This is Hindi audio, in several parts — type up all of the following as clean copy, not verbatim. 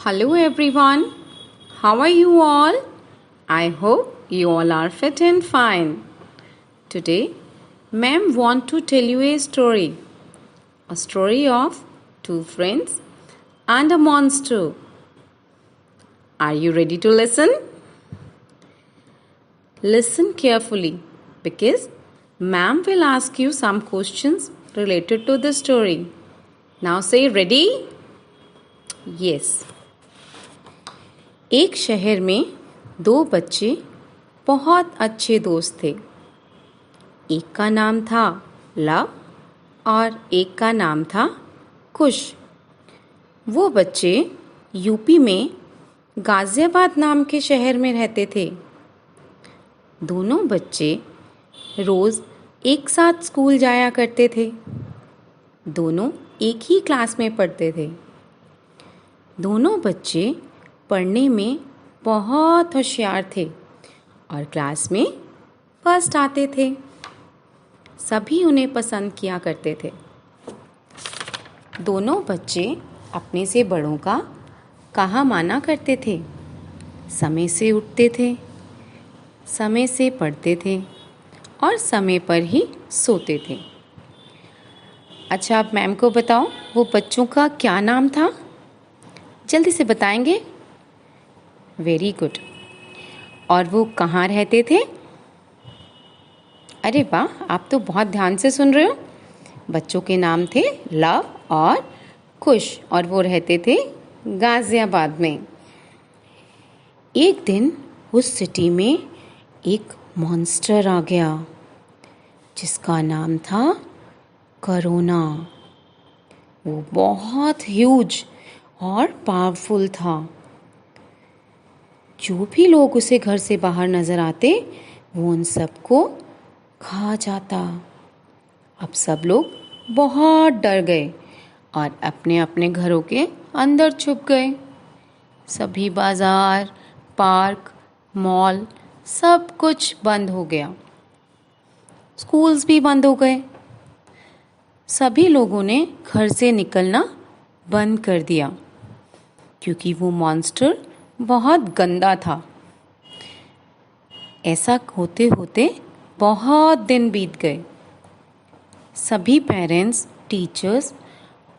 Hello everyone, how are you all? I hope you all are fit and fine. Today, ma'am want to tell you a story of two friends and a monster. Are you ready to listen? Listen carefully because ma'am will ask you some questions related to the story. Now say ready? Yes. एक शहर में दो बच्चे बहुत अच्छे दोस्त थे। एक का नाम था लव और एक का नाम था कुश। वो बच्चे यूपी में गाज़ियाबाद नाम के शहर में रहते थे। दोनों बच्चे रोज़ एक साथ स्कूल जाया करते थे। दोनों एक ही क्लास में पढ़ते थे। दोनों बच्चे पढ़ने में बहुत होशियार थे और क्लास में फर्स्ट आते थे। सभी उन्हें पसंद किया करते थे। दोनों बच्चे अपने से बड़ों का कहा माना करते थे। समय से उठते थे, समय से पढ़ते थे और समय पर ही सोते थे। अच्छा, आप मैम को बताओ वो बच्चों का क्या नाम था? जल्दी से बताएंगे। Very good. और वो कहाँ रहते थे? अरे वाह, आप तो बहुत ध्यान से सुन रहे हो। बच्चों के नाम थे लव और कुश और वो रहते थे गाज़ियाबाद में। एक दिन उस सिटी में एक मॉन्स्टर आ गया जिसका नाम था कोरोना। वो बहुत ह्यूज और पावरफुल था। जो भी लोग उसे घर से बाहर नज़र आते वो उन सबको खा जाता। अब सब लोग बहुत डर गए और अपने अपने घरों के अंदर छुप गए। सभी बाज़ार, पार्क, मॉल सब कुछ बंद हो गया। स्कूल्स भी बंद हो गए। सभी लोगों ने घर से निकलना बंद कर दिया क्योंकि वो मॉन्स्टर बहुत गंदा था। ऐसा होते होते बहुत दिन बीत गए। सभी पेरेंट्स, टीचर्स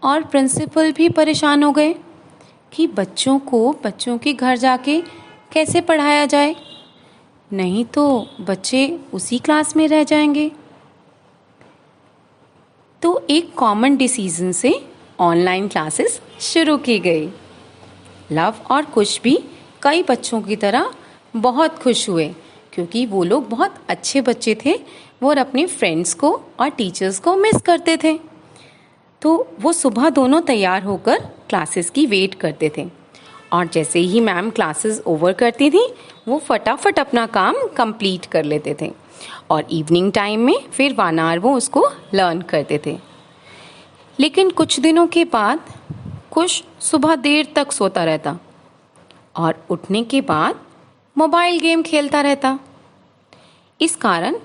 और प्रिंसिपल भी परेशान हो गए कि बच्चों को बच्चों के घर जाके कैसे पढ़ाया जाए, नहीं तो बच्चे उसी क्लास में रह जाएंगे। तो एक कॉमन डिसीजन से ऑनलाइन क्लासेस शुरू की गई। लव और कुश भी कई बच्चों की तरह बहुत खुश हुए क्योंकि वो लोग बहुत अच्छे बच्चे थे। वो और अपने फ्रेंड्स को और टीचर्स को मिस करते थे। तो वो सुबह दोनों तैयार होकर क्लासेस की वेट करते थे और जैसे ही मैम क्लासेस ओवर करती थी वो फटाफट अपना काम कंप्लीट कर लेते थे और इवनिंग टाइम में फिर 1 आवर वो उसको लर्न करते थे। लेकिन कुछ दिनों के बाद कुश सुबह देर तक सोता रहता और उठने के बाद मोबाइल गेम खेलता रहता। इस कारण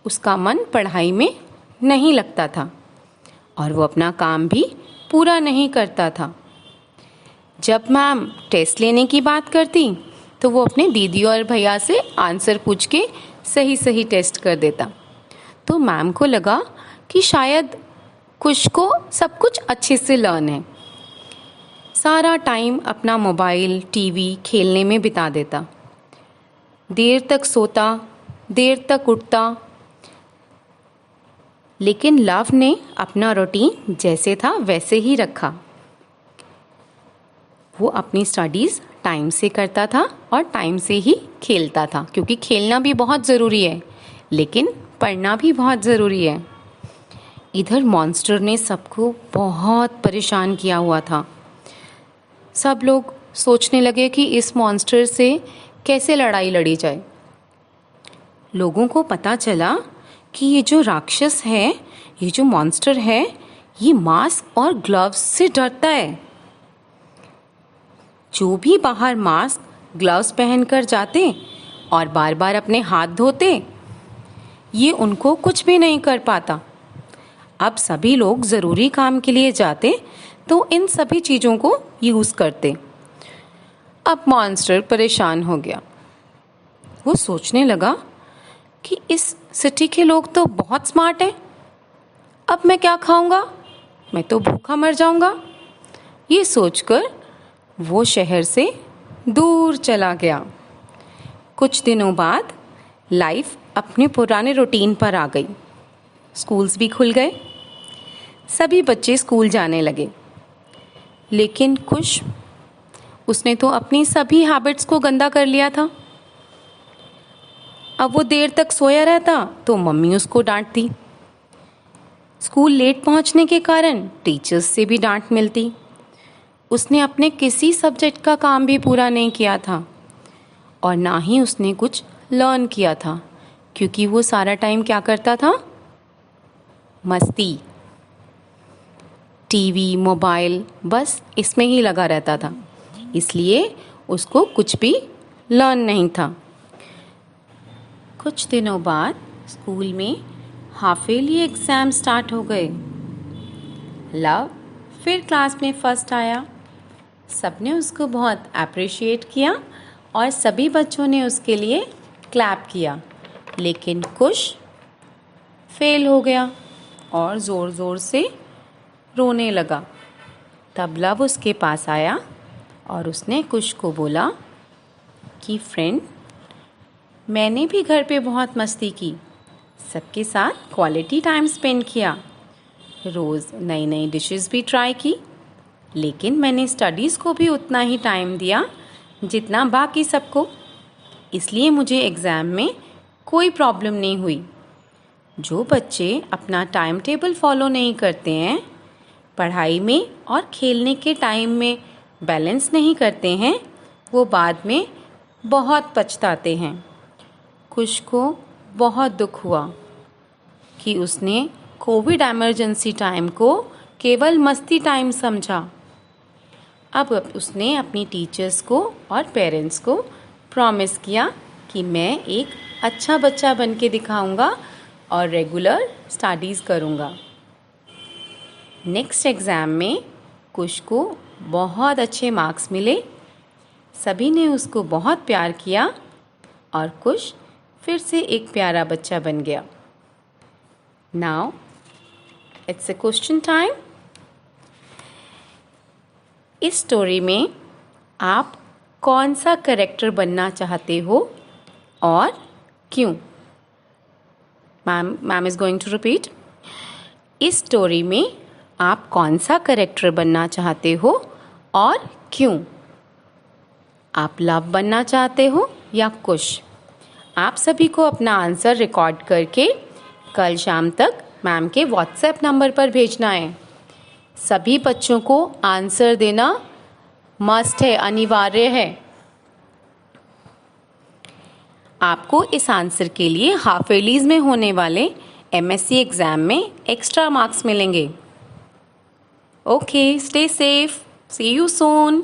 उसका मन पढ़ाई में नहीं लगता था और वो अपना काम भी पूरा नहीं करता था। जब मैम टेस्ट लेने की बात करती तो वो अपने दीदी और भैया से आंसर पूछ के सही सही टेस्ट कर देता। तो मैम को लगा कि शायद कुश को सब कुछ अच्छे से लर्न है। सारा टाइम अपना मोबाइल, टीवी खेलने में बिता देता। देर तक सोता, देर तक उठता। लेकिन लव ने अपना रूटीन जैसे था वैसे ही रखा। वो अपनी स्टडीज़ टाइम से करता था और टाइम से ही खेलता था क्योंकि खेलना भी बहुत ज़रूरी है लेकिन पढ़ना भी बहुत ज़रूरी है। इधर मॉन्स्टर ने सबको बहुत परेशान किया हुआ था। सब लोग सोचने लगे कि इस मॉन्स्टर से कैसे लड़ाई लड़ी जाए। लोगों को पता चला कि ये जो राक्षस है, ये जो मॉन्स्टर है, ये मास्क और ग्लव्स से डरता है। जो भी बाहर मास्क, ग्लव्स पहनकर जाते और बार बार अपने हाथ धोते, ये उनको कुछ भी नहीं कर पाता। अब सभी लोग ज़रूरी काम के लिए जाते तो इन सभी चीज़ों को यूज़ करते। अब मॉन्स्टर परेशान हो गया। वो सोचने लगा कि इस सिटी के लोग तो बहुत स्मार्ट हैं। अब मैं क्या खाऊंगा? मैं तो भूखा मर जाऊंगा। ये सोचकर वो शहर से दूर चला गया। कुछ दिनों बाद लाइफ अपने पुराने रूटीन पर आ गई। स्कूल्स भी खुल गए। सभी बच्चे स्कूल जाने लगे। लेकिन कुश, उसने तो अपनी सभी हैबिट्स को गंदा कर लिया था। अब वो देर तक सोया रहता तो मम्मी उसको डांटती। स्कूल लेट पहुंचने के कारण टीचर्स से भी डांट मिलती। उसने अपने किसी सब्जेक्ट का काम भी पूरा नहीं किया था और ना ही उसने कुछ लर्न किया था, क्योंकि वो सारा टाइम क्या करता था? मस्ती, टीवी, मोबाइल, बस इसमें ही लगा रहता था। इसलिए उसको कुछ भी लर्न नहीं था। कुछ दिनों बाद स्कूल में हाफ ईयरली एग्ज़ाम स्टार्ट हो गए। लव फिर क्लास में फर्स्ट आया। सबने उसको बहुत अप्रिशिएट किया और सभी बच्चों ने उसके लिए क्लैप किया। लेकिन कुश फेल हो गया और ज़ोर ज़ोर से रोने लगा। तब लव उसके पास आया और उसने कुश को बोला कि फ्रेंड, मैंने भी घर पे बहुत मस्ती की, सबके साथ क्वालिटी टाइम स्पेंड किया, रोज़ नई नई डिशेस भी ट्राई की, लेकिन मैंने स्टडीज़ को भी उतना ही टाइम दिया जितना बाकी सबको। इसलिए मुझे एग्ज़ाम में कोई प्रॉब्लम नहीं हुई। जो बच्चे अपना टाइम टेबल फॉलो नहीं करते हैं, पढ़ाई में और खेलने के टाइम में बैलेंस नहीं करते हैं, वो बाद में बहुत पछताते हैं। कुश को बहुत दुख हुआ कि उसने कोविड इमरजेंसी टाइम को केवल मस्ती टाइम समझा। अब उसने अपनी टीचर्स को और पेरेंट्स को प्रॉमिस किया कि मैं एक अच्छा बच्चा बन के दिखाऊंगा और रेगुलर स्टडीज़ करूंगा। नेक्स्ट एग्ज़ाम में कुश को बहुत अच्छे मार्क्स मिले। सभी ने उसको बहुत प्यार किया और कुश फिर से एक प्यारा बच्चा बन गया। Now it's a question time. इस स्टोरी में आप कौन सा कैरेक्टर बनना चाहते हो और क्यों? Ma'am is going to repeat. इस स्टोरी में आप कौन सा कैरेक्टर बनना चाहते हो और क्यों? आप लव बनना चाहते हो या कुश? आप सभी को अपना आंसर रिकॉर्ड करके कल शाम तक मैम के व्हाट्सएप नंबर पर भेजना है। सभी बच्चों को आंसर देना मस्ट है, अनिवार्य है। आपको इस आंसर के लिए हाफ ईयरलीज में होने वाले एमएससी एग्ज़ाम में एक्स्ट्रा मार्क्स मिलेंगे। Okay, stay safe, see you soon.